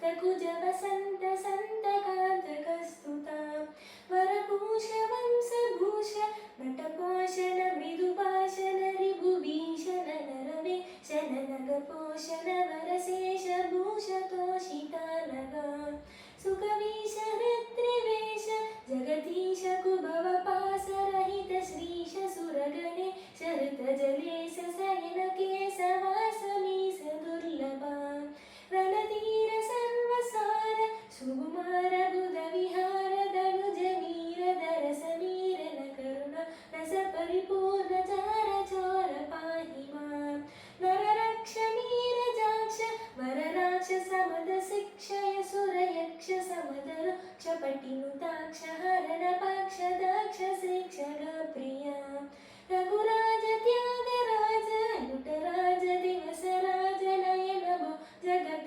तकुज वसन्त सन्तकान्त कस्तुता वरपूष वंशभूष नटपोषण मृदुभाषण रिभुभीषण नरवेषण नगपोषण वरशेष भूषतोषिता नगा सुखवीश हृत्रिवेश जगदीश कुभवपास रहित श्रीश सुरगणे शरत जलेश शयन केशवासमीश दुर्लभा रणधीर सर्वसार सुकुमार बुध विहार धनुज वीर धर समीर न करुणा रस परिपूर्ण चार चोर पाहि मां नररक्ष नीरजाक्ष वरराक्ष समद शिक्षय सुरयक्ष समदर क्षपटिनुताक्ष हरण पक्ष दक्ष शिक्षक प्रिया रघुराज त्यागराज अनुटराज दिवस राज नयन भो जगत